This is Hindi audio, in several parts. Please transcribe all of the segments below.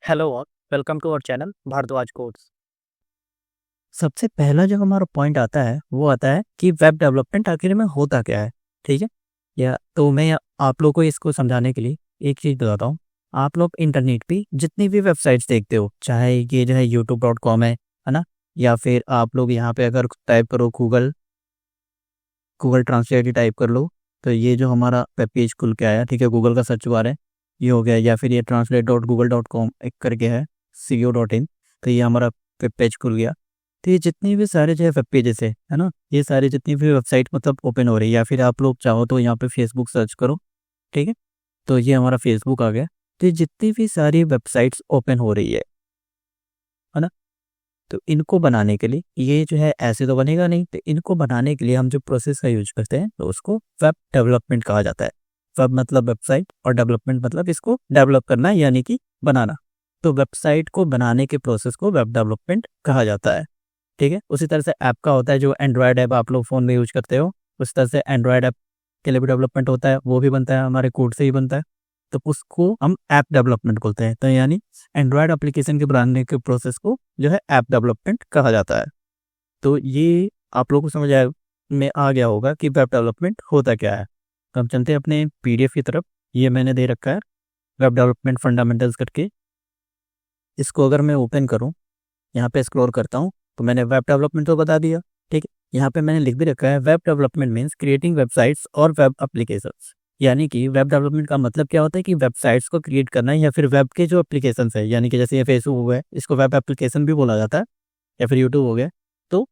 हेलो और welcome to our channel Bhardwaj codes. सबसे पहला जो हमारा पॉइंट आता है वो आता है कि वेब डेवलपमेंट आखिर में होता क्या है। ठीक है, या तो मैं आप लोग को इसको समझाने के लिए एक चीज़ बताता हूँ। आप लोग इंटरनेट पे जितनी भी वेबसाइट्स देखते हो, चाहे ये जो है youtube.com है ना, या फिर आप लोग यहाँ पे अगर टाइप करो गूगल गूगल ट्रांसलेट ही टाइप कर लो, तो ये जो हमारा वेब पेज खुल के आया, ठीक है, गूगल का सर्च बार है, ये हो गया। या फिर ये translate.google.com एक करके है, co.in, तो ये हमारा वेब पेज खुल गया। तो ये जितनी भी सारे जो है वेब पेजेस है ना, ये सारी जितनी भी वेबसाइट मतलब ओपन हो रही है, या फिर आप लोग चाहो तो यहाँ पे फेसबुक सर्च करो, ठीक है, तो ये हमारा फेसबुक आ गया। तो ये जितनी भी सारी वेबसाइट्स ओपन हो रही है ना, तो इनको बनाने के लिए ये जो है ऐसे तो बनेगा नहीं, तो इनको बनाने के लिए हम जो प्रोसेस का यूज करते हैं तो उसको वेब डेवलपमेंट कहा जाता है। वेब मतलब वेबसाइट और डेवलपमेंट मतलब इसको डेवलप करना यानी कि बनाना। तो वेबसाइट को बनाने के प्रोसेस को वेब डेवलपमेंट कहा जाता है। ठीक है, उसी तरह से ऐप का होता है, जो एंड्रॉयड ऐप आप लोग फ़ोन में यूज करते हो, उस तरह से एंड्रॉयड ऐप के लिए भी डेवलपमेंट होता है, वो भी बनता है हमारे कोड से ही बनता है। तो उसको हम ऐप डेवलपमेंट बोलते हैं। तो यानी एंड्रॉयड एप्लीकेशन के बनाने के प्रोसेस को जो है ऐप डेवलपमेंट कहा जाता है। तो ये आप लोगों को समझ में आ गया होगा कि वेब डेवलपमेंट होता क्या है। तो हम चलते हैं अपने पीडीएफ की तरफ। ये मैंने दे रखा है वेब डेवलपमेंट फंडामेंटल्स करके। इसको अगर मैं ओपन करूँ, यहाँ पे एक्सप्लोर करता हूँ, तो मैंने वेब डेवलपमेंट तो बता दिया। ठीक है, यहाँ पे मैंने लिख भी रखा है web development means creating websites और वेब एप्लीकेशंस। यानी कि वेब डेवलपमेंट का मतलब क्या होता है कि वेबसाइट्स को क्रिएट करना है, या फिर वेब के जो एप्लीकेशंस है, यानी कि जैसे ये फेसबुक हो गया, इसको वेब एप्लीकेशन भी बोला जाता है, या फिर यूट्यूब हो गया, तो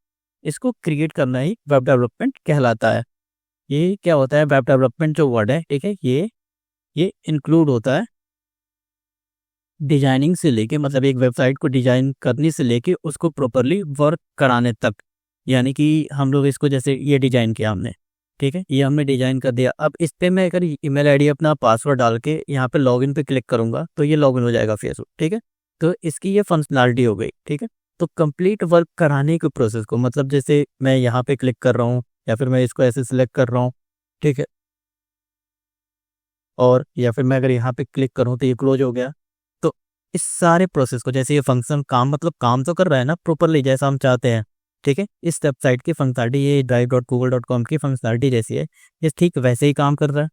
इसको क्रिएट करना ही वेब डेवलपमेंट कहलाता है। ये क्या होता है, वेब डेवलपमेंट जो वर्ड है, ठीक है, ये इंक्लूड होता है डिजाइनिंग से लेके, मतलब एक वेबसाइट को डिजाइन करने से लेके उसको प्रॉपरली वर्क कराने तक। यानी कि हम लोग इसको, जैसे ये डिजाइन किया हमने, ठीक है, ये हमने डिजाइन कर दिया। अब इस पे मैं अगर ईमेल आईडी अपना पासवर्ड डाल के यहाँ पे लॉगिन पे क्लिक करूंगा तो ये लॉगिन हो जाएगा फेसबुक। ठीक है, तो इसकी ये फंक्शनैलिटी हो गई। ठीक है, तो कंप्लीट वर्क कराने के प्रोसेस को, मतलब जैसे मैं यहाँ पे क्लिक कर रहा हूँ, या फिर मैं इसको ऐसे सिलेक्ट कर रहा हूँ, ठीक है, और या फिर मैं अगर यहाँ पे क्लिक करूँ तो ये क्लोज हो गया। तो इस सारे प्रोसेस को, जैसे ये फंक्शन काम मतलब काम तो कर रहा है ना प्रॉपरली जैसा हम चाहते हैं, ठीक है, इस वेबसाइट की फंक्शनलिटी, ये drive.google.com की फंक्शनलिटी जैसी है, ये ठीक वैसे ही काम कर रहा है।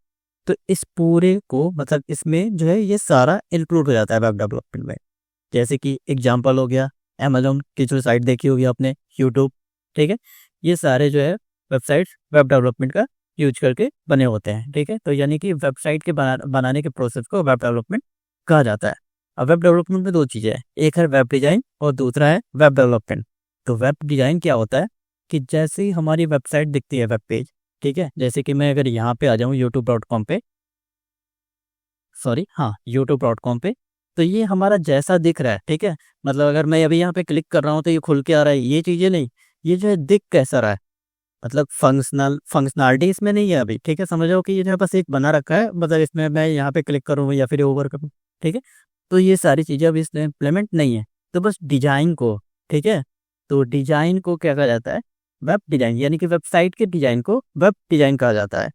तो इस पूरे को मतलब इसमें जो है ये सारा इंक्लूड हो जाता है वेब डेवलपमेंट में। जैसे कि एग्जांपल हो गया अमेजोन की जो साइट देखी होगी आपने, यूट्यूब, ठीक है, ये सारे जो है वेबसाइट्स वेब डेवलपमेंट का यूज करके बने होते हैं। ठीक है, तो यानी कि वेबसाइट के बनाने के प्रोसेस को वेब डेवलपमेंट कहा जाता है। अब वेब डेवलपमेंट में दो चीज़ें हैं, एक है वेब डिज़ाइन और दूसरा है वेब डेवलपमेंट। तो वेब डिज़ाइन क्या होता है कि जैसे ही हमारी वेबसाइट दिखती है, वेब पेज, ठीक है, जैसे कि मैं अगर यहाँ पे आ जाऊँ यूट्यूब.com पे, सॉरी हाँ यूट्यूब.com पे, तो ये हमारा जैसा दिख रहा है, ठीक है, मतलब अगर मैं अभी यहाँ पे क्लिक कर रहा हूँ तो ये खुल के आ रहा है, ये चीज़ें नहीं, ये जो है दिख कैसा रहा है, मतलब फंक्शनैलिटी इसमें नहीं है अभी। ठीक है, समझ लो कि ये जो है बस एक बना रखा है, मतलब इसमें मैं यहाँ पे क्लिक करूँ या फिर ओवर करूँ, ठीक है, तो ये सारी चीज़ें अभी इसमें इम्प्लीमेंट नहीं है। तो बस डिजाइन को, ठीक है, तो डिजाइन को क्या कहा जाता है, वेब डिजाइन, यानी कि वेबसाइट के डिजाइन को वेब डिजाइन कहा जाता है।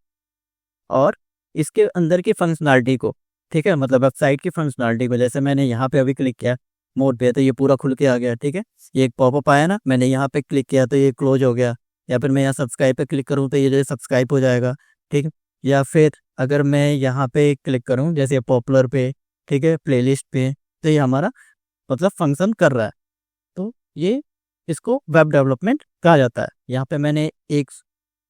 और इसके अंदर की फंक्शनैलिटी को, ठीक है, मतलब वेबसाइट की फंक्शनैलिटी को, जैसे मैंने यहाँ पे अभी क्लिक किया मोड पे तो ये पूरा खुल के आ गया। ठीक है, ये एक पॉपअप आया ना, मैंने यहाँ पे क्लिक किया तो ये क्लोज हो गया। या फिर मैं यहाँ सब्सक्राइब पे क्लिक करूँ तो ये जो है सब्सक्राइब हो जाएगा। ठीक है, या फिर अगर मैं यहाँ पे क्लिक करूँ जैसे पॉपुलर पे, ठीक है, प्लेलिस्ट पे, तो ये हमारा मतलब फंक्शन कर रहा है। तो ये इसको वेब डेवलपमेंट कहा जाता है। यहाँ पे मैंने एक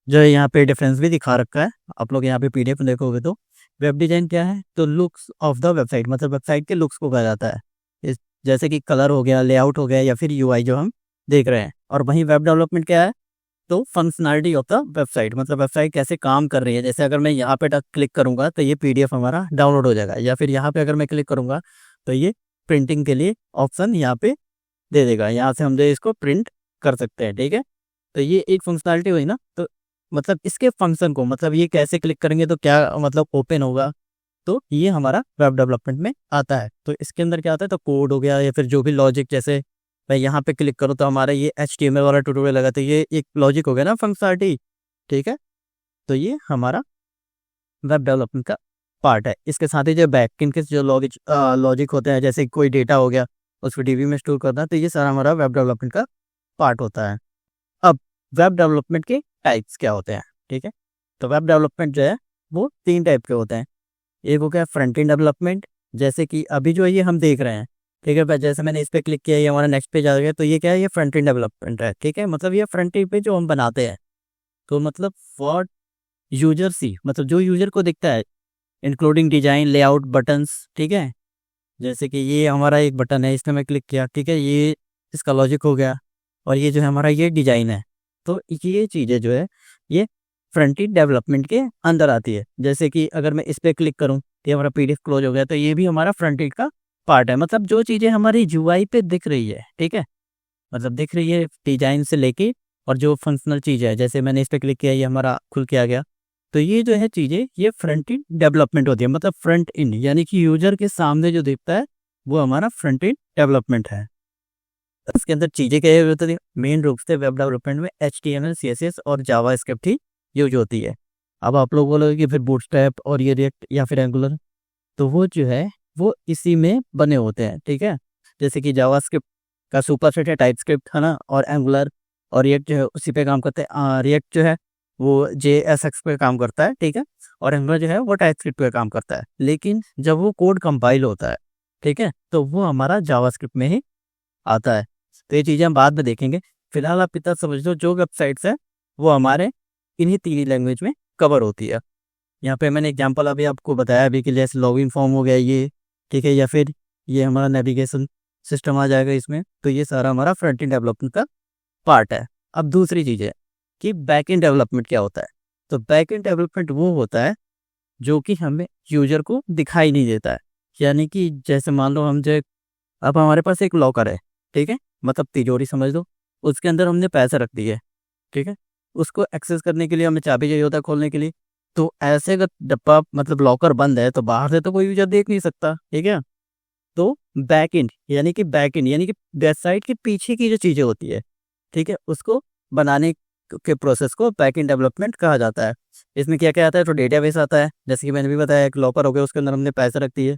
जो है यहाँ पे डिफरेंस भी दिखा रखा है, आप लोग यहाँ पे पीडीएफ देखोगे तो वेब डिजाइन क्या है, तो लुक्स ऑफ द वेबसाइट, मतलब वेबसाइट के लुक्स को कहा जाता है। इस जैसे कि कलर हो गया, लेआउट हो गया, या फिर यूआई जो हम देख रहे हैं। और वहीं वेब डेवलपमेंट क्या है, तो फंक्शनैलिटी ऑफ द वेबसाइट, मतलब वेबसाइट कैसे काम कर रही है। जैसे अगर मैं यहाँ पे क्लिक करूंगा तो ये पीडीएफ हमारा डाउनलोड हो जाएगा, या फिर यहाँ पे अगर मैं क्लिक करूंगा तो ये प्रिंटिंग के लिए ऑप्शन यहाँ पे दे देगा, यहाँ से हम जो है इसको प्रिंट कर सकते हैं। ठीक है, तो ये एक फंक्शनैलिटी हुई ना, तो मतलब इसके फंक्शन को, मतलब ये कैसे क्लिक करेंगे तो क्या मतलब ओपन होगा, तो ये हमारा वेब डेवलपमेंट में आता है। तो इसके अंदर क्या आता है, तो कोड हो गया या फिर जो भी लॉजिक, जैसे मैं यहाँ पे क्लिक करूँ तो हमारा ये HTML वाला ट्यूटोरियल लगा, तो ये एक लॉजिक हो गया ना फंक्शनैलिटी। ठीक है, तो ये हमारा वेब डेवलपमेंट का पार्ट है। इसके साथ ही जो बैकएंड के जो लॉजिक होते हैं, जैसे कोई डेटा हो गया उसको डीबी में स्टोर करना, तो ये सारा हमारा वेब डेवलपमेंट का पार्ट होता है। अब वेब डेवलपमेंट के टाइप्स क्या होते हैं, ठीक है। तो वेब डेवलपमेंट जो है वो 3 टाइप के होते हैं। एक हो गया फ्रंट एंड डेवलपमेंट, जैसे कि अभी जो ये हम देख रहे हैं, ठीक है। जैसे मैंने इस पर क्लिक किया, ये हमारा नेक्स्ट पेज आ गया, तो ये क्या है, ये फ्रंट एंड डेवलपमेंट है, ठीक है। मतलब ये फ्रंट एंड पे जो हम बनाते हैं, तो मतलब फॉर यूजर सी, मतलब जो यूजर को दिखता है, इंक्लूडिंग डिजाइन, लेआउट, बटन्स, ठीक है। जैसे कि ये हमारा एक बटन है, इसमें मैं क्लिक किया, ठीक है, ये इसका लॉजिक हो गया, और ये जो है हमारा ये डिजाइन है। तो ये चीज़ें जो है ये फ्रंट एंड डेवलपमेंट के अंदर आती है। जैसे कि अगर मैं इस पर क्लिक करूँ, ये हमारा पीडीएफ क्लोज हो गया, तो ये भी हमारा फ्रंट एंड का पार्ट है। मतलब जो चीज़ें हमारी यूआई पे दिख रही है, ठीक है, मतलब दिख रही है डिजाइन से लेके, और जो फंक्शनल चीज़ है, जैसे मैंने इस पर क्लिक किया, ये हमारा खुल के आ गया, तो ये जो है चीज़ें ये फ्रंट एंड डेवलपमेंट होती है। मतलब फ्रंट एंड यानी कि यूजर के सामने जो दिखता है वो हमारा फ्रंट एंड डेवलपमेंट है। इसके अंदर चीज़ें क्या होती है, मेन रूप से वेब डेवलपमेंट में HTML, CSS और जावा स्क्रिप्ट ही यूज होती है। अब आप लोग बोलोगे कि फिर बूटस्ट्रैप और ये रिएक्ट या फिर एंगुलर, तो वो जो है वो इसी में बने होते हैं, ठीक है। जैसे कि जावा स्क्रिप्ट का सुपरसेट है टाइप स्क्रिप्ट, है ना, और एंगुलर और रिएक्ट जो है उसी पे काम करते हैं। रिएक्ट जो है वो JSX पे काम करता है, ठीक है, और एंगुलर जो है वो टाइप स्क्रिप्ट पे काम करता है। लेकिन जब वो कोड कंपाइल होता है, ठीक है, तो वो हमारा जावा स्क्रिप्ट में ही आता है। तो ये चीज़ें हम बाद में देखेंगे। फिलहाल आप इतना समझ लो, जो वेबसाइट्स है वो हमारे इन्हीं 3 लैंग्वेज में कवर होती है। यहाँ पे मैंने एग्जांपल अभी आपको बताया अभी कि जैसे लॉगिन फॉर्म हो गया ये, ठीक है, या फिर ये हमारा नेविगेशन सिस्टम आ जाएगा इसमें। तो ये सारा हमारा फ्रंट एंड डेवलपमेंट का पार्ट है। अब दूसरी चीज़ है कि बैक एंड डेवलपमेंट क्या होता है। तो बैक एंड डेवलपमेंट वो होता है जो कि हमें यूजर को दिखाई नहीं देता है। यानी कि जैसे मान लो हम जो, अब हमारे पास एक लॉकर है, ठीक है, मतलब तिजोरी समझ लो, उसके अंदर हमने पैसे रख दिए, ठीक है। उसको एक्सेस करने के लिए हमें चाबी चाहिए होता है खोलने के लिए। तो ऐसे अगर डब्बा मतलब लॉकर बंद है तो बाहर से तो कोई यूजर देख नहीं सकता, ठीक है। तो बैक एंड यानी कि वेबसाइट के पीछे की जो चीज़ें होती है, ठीक है, उसको बनाने के प्रोसेस को बैक एंड डेवलपमेंट कहा जाता है। इसमें क्या क्या आता है, तो डेटाबेस आता है, जैसे कि मैंने भी बताया, एक लॉकर हो गया, उसके अंदर हमने पैसे रख दिए,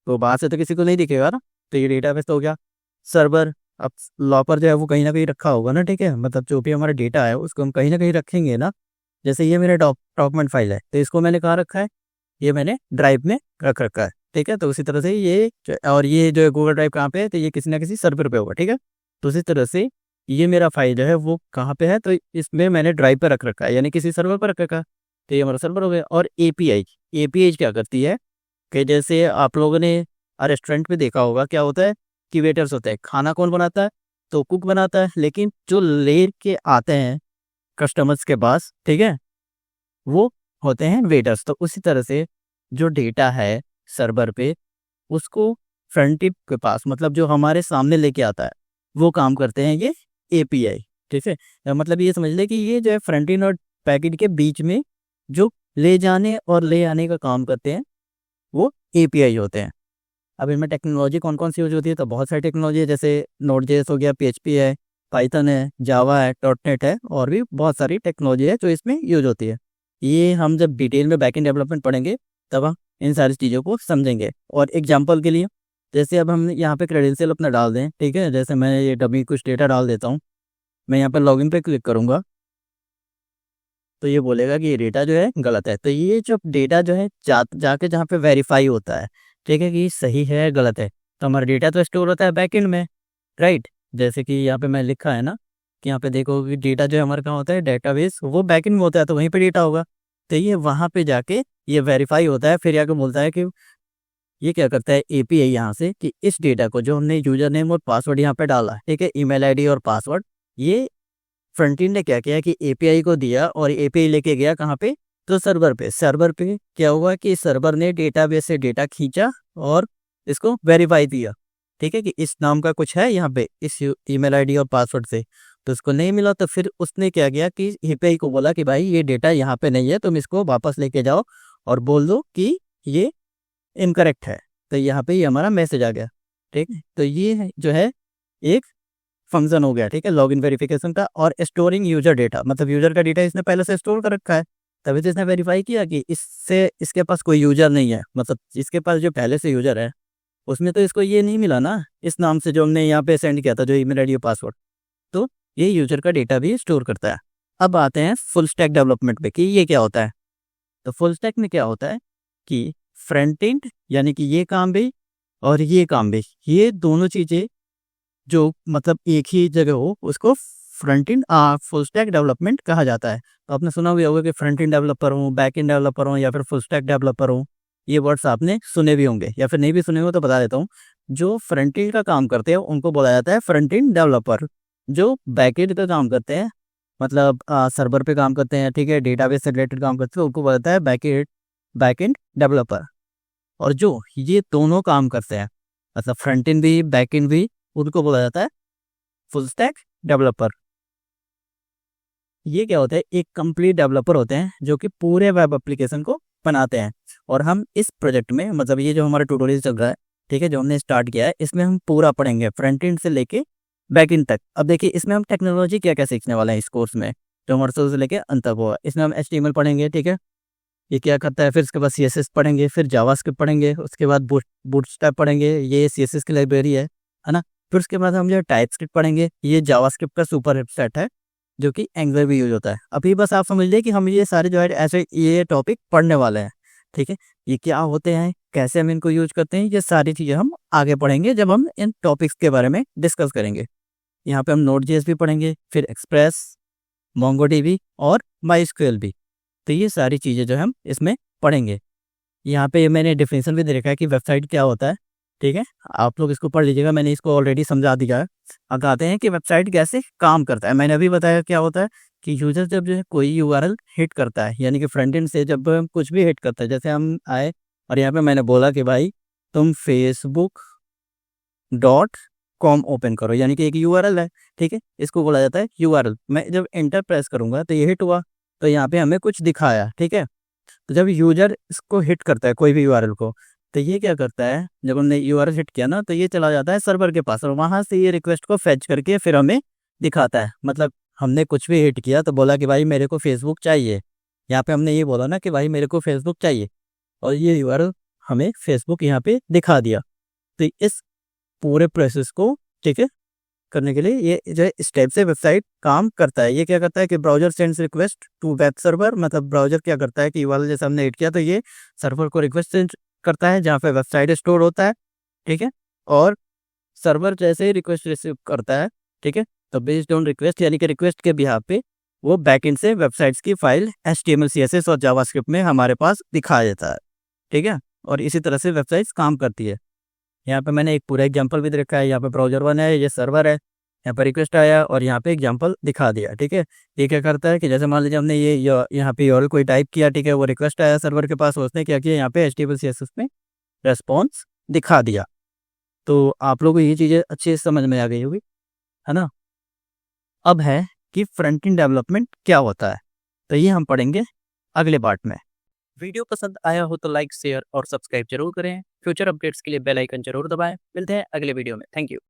तो बाहर से तो किसी को नहीं दिखेगा ना, तो ये डेटाबेस हो गया। सर्वर, अब लॉकर जो है वो कहीं ना कहीं रखा होगा ना, ठीक है, मतलब जो भी हमारा डेटा है उसको हम कहीं ना कहीं रखेंगे ना। जैसे ये मेरा डॉक्यूमेंट फाइल है, तो इसको मैंने कहाँ रखा है, ये मैंने ड्राइव में रख रखा है, ठीक है। तो उसी तरह से और ये जो है गूगल ड्राइव कहाँ पे है, तो ये किसी ना किसी सर्वर पे होगा, ठीक है। तो उसी तरह से ये मेरा फाइल जो है वो कहाँ पे है, तो इसमें मैंने ड्राइव पे रख रखा है, यानी किसी सर्वर पर रख रखा है। तो ये हमारा सर्वर हो गया। और एपीआई क्या करती है कि जैसे आप लोगों ने रेस्टोरेंट में देखा होगा, क्या होता है कि वेटर्स होते हैं, खाना कौन बनाता है, तो कुक बनाता है, लेकिन जो ले के आते हैं कस्टमर्स के पास, ठीक है, वो होते हैं वेटर्स। तो उसी तरह से जो डेटा है सर्वर पे, उसको फ्रंट एंड के पास, मतलब जो हमारे सामने लेके आता है, वो काम करते हैं ये एपीआई, ठीक है। मतलब ये समझ ले कि ये जो है फ्रंट एंड और बैक एंड के बीच में जो ले जाने और ले आने का काम करते हैं वो एपीआई होते हैं। अब इनमें टेक्नोलॉजी कौन कौन सी यूज होती है, तो बहुत सारी टेक्नोलॉजी है, जैसे नोड.js हो गया, PHP है, पाइथन है, जावा है, डॉटनेट है, और भी बहुत सारी टेक्नोलॉजी है जो इसमें यूज होती है। ये हम जब डिटेल में बैकएंड डेवलपमेंट पढ़ेंगे तब हम इन सारी चीज़ों को समझेंगे। और एग्जांपल के लिए, जैसे अब हम यहाँ पे क्रेडेंशियल अपना डाल दें, ठीक है, जैसे मैं ये डमी कुछ डेटा डाल देता हूँ, मैं यहाँ पर लॉगिन पे क्लिक करूँगा, तो ये बोलेगा कि ये डेटा जो है गलत है। तो ये जो डेटा जो है जाके जहाँ पे वेरीफाई होता है, ठीक है, कि सही है गलत है, तो हमारा डेटा तो स्टोर होता है बैकएंड में, राइट। जैसे कि यहाँ पे मैं लिखा है ना कि यहाँ पे देखो कि डेटा जो है हमारे कहाँ होता है, डेटाबेस, वो बैकएंड में होता है, तो वहीं पे डेटा होगा। तो ये वहाँ पे जाके ये वेरीफाई होता है, फिर आके बोलता है कि ये क्या करता है एपीआई यहाँ से, कि इस डेटा को जो हमने यूजर नेम और पासवर्ड यहाँ पे डाला, ठीक है, ईमेल आईडी और पासवर्ड, ये फ्रंट एंड ने क्या किया कि एपीआई को दिया, और एपीआई लेके गया कहाँ पे, तो सर्वर पे क्या हुआ कि सर्वर ने डेटाबेस से डेटा खींचा और इसको वेरीफाई दिया, ठीक है, कि इस नाम का कुछ है यहाँ पे इस ईमेल आईडी और पासवर्ड से, तो उसको नहीं मिला। तो फिर उसने क्या किया कि एपीआई को बोला कि भाई ये डेटा यहाँ पे नहीं है, तुम इसको वापस लेके जाओ और बोल दो कि ये इनकरेक्ट है। तो यहाँ पे ये हमारा मैसेज आ गया, ठीक है। तो ये जो है एक फंक्शन हो गया, ठीक है, लॉगिन वेरिफिकेशन का। और स्टोरिंग यूजर डेटा, मतलब यूजर का डेटा इसने पहले से स्टोर कर रखा है, तभी तो इसने वेरीफाई किया कि इससे इसके पास कोई यूजर नहीं है, मतलब इसके पास जो पहले से यूजर है उसमें तो इसको ये नहीं मिला ना इस नाम से जो हमने यहाँ पे सेंड किया था, जो ईमेल आईडी और पासवर्ड। तो ये यूजर का डेटा भी स्टोर करता है। अब आते हैं फुल स्टैक डेवलपमेंट पे कि ये क्या होता है। तो फुल स्टैक में क्या होता है कि फ्रंट एंड यानी कि ये काम भी और ये काम भी, ये दोनों चीज़ें जो मतलब एक ही जगह हो उसको front end full stack development कहा जाता है। तो आपने सुना भी होगा कि फ्रंट एंड डेवलपर हूँ, बैक एंड डेवलपर हूँ या फिर फुल स्टैक डेवलपर हूँ। ये वर्ड्स आपने सुने भी होंगे या फिर नहीं भी सुने हो तो बता देता हूँ। जो फ्रंट एंड का काम करते हैं उनको बोला जाता है फ्रंट एंड डेवलपर। जो बैक एंड का काम करते हैं मतलब सर्वर पे काम करते हैं, ठीक है, डेटाबेस से रिलेटेड काम करते हैं, उनको बोला जाता है बैक एंड डेवलपर। और जो ये दोनों काम करते हैं मतलब फ्रंट एंड भी बैक एंड भी, उनको बोला जाता है फुल स्टैक डेवलपर। ये क्या होता है, एक कंप्लीट डेवलपर होते हैं जो कि पूरे वेब एप्लीकेशन को बनाते हैं। और हम इस प्रोजेक्ट में मतलब ये जो हमारा ट्यूटोरियल चल रहा है, ठीक है, जो हमने स्टार्ट किया है, इसमें हम पूरा पढ़ेंगे फ्रंट एंड से लेके बैक एंड तक। अब देखिए इसमें हम टेक्नोलॉजी क्या क्या सीखने वाले हैं इस कोर्स में, जो हमारे से लेके अंत तक हुआ। इसमें हम HTML पढ़ेंगे, ठीक है, ये क्या करता है, फिर उसके बाद CSS पढ़ेंगे, फिर जावास्क्रिप्ट पढ़ेंगे, उसके बाद बूटस्ट्रैप पढ़ेंगे, ये CSS की लाइब्रेरी है ना। फिर उसके बाद हम जो टाइपस्क्रिप्ट पढ़ेंगे, ये जावास्क्रिप्ट का सुपर सेट है जो कि एंगुलर भी यूज होता है। अभी बस आप समझ लीजिए कि हम ये सारे जो है ऐसे ये टॉपिक पढ़ने वाले हैं, ठीक है। ये क्या होते हैं, कैसे हम इनको यूज करते हैं, ये सारी चीज़ें हम आगे पढ़ेंगे जब हम इन टॉपिक्स के बारे में डिस्कस करेंगे। यहाँ पे हम Node.js भी पढ़ेंगे, फिर एक्सप्रेस, MongoDB और MySQL भी। तो ये सारी चीज़ें जो हम इसमें पढ़ेंगे। यहाँ पे मैंने डिफिनेशन भी दे रखा है कि वेबसाइट क्या होता है, ठीक है, आप लोग इसको पढ़ लीजिएगा, मैंने इसको ऑलरेडी समझा दिया है। अब आते हैं कि वेबसाइट कैसे काम करता है। मैंने अभी बताया क्या होता है कि यूजर जब जो है कोई URL हिट करता है, यानी कि फ्रंट एंड से जब हम कुछ भी हिट करता है, जैसे हम आए और यहाँ पे मैंने बोला कि भाई तुम facebook.com ओपन करो, यानी कि एक URL है, ठीक है, इसको बोला जाता है URL। मैं जब एंटर प्रेस करूँगा तो ये हिट हुआ, तो यहाँ पे हमें कुछ दिखाया, ठीक है। तो जब यूजर इसको हिट करता है कोई भी URL को, तो ये क्या करता है, जब हमने URL हिट किया ना तो ये चला जाता है सर्वर के पास और वहाँ से ये रिक्वेस्ट को फेच करके फिर हमें दिखाता है। मतलब हमने कुछ भी हिट किया तो बोला कि भाई मेरे को फेसबुक चाहिए, यहाँ पे हमने ये बोला ना कि भाई मेरे को फेसबुक चाहिए, और ये URL हमें फेसबुक यहाँ पे दिखा दिया। तो इस पूरे प्रोसेस को, ठीक है, करने के लिए ये जो स्टेप से वेबसाइट काम करता है। ये क्या करता है कि browser sends request to web server, मतलब ब्राउजर क्या करता है कि URL जैसे हमने हिट किया तो ये सर्वर को रिक्वेस्ट सेंड करता है जहाँ पे वेबसाइट स्टोर होता है, ठीक है। और सर्वर जैसे ही रिक्वेस्ट रिसीव करता है, ठीक है, तो बेस्ड ऑन रिक्वेस्ट यानी कि रिक्वेस्ट के बिहाफ पे वो बैकएंड से वेबसाइट्स की फाइल HTML CSS और जावास्क्रिप्ट में हमारे पास दिखा देता है, ठीक है। और इसी तरह से वेबसाइट्स काम करती है। यहाँ पे मैंने एक पूरा एग्जांपल भी दे रखा है। यहाँ पे ब्राउजर 1 है, ये सर्वर है, यहाँ पे रिक्वेस्ट आया और यहाँ पे एग्जांपल दिखा दिया, ठीक है। ये क्या करता है कि जैसे मान लीजिए हमने ये यहाँ पे URL कोई टाइप किया, ठीक है, वो रिक्वेस्ट आया सर्वर के पास, उसने क्या किया, यहाँ पे HTML CSS में रेस्पॉन्स दिखा दिया। तो आप लोगों को ये चीज़ें अच्छे से समझ में आ गई होगी, है ना। अब है कि फ्रंट एंड डेवलपमेंट क्या होता है, तो ये हम पढ़ेंगे अगले पार्ट में। वीडियो पसंद आया हो तो लाइक, शेयर और सब्सक्राइब जरूर करें। फ्यूचर अपडेट्स के लिए बेल आइकन जरूर दबाएं। मिलते हैं अगले वीडियो में। Thank you.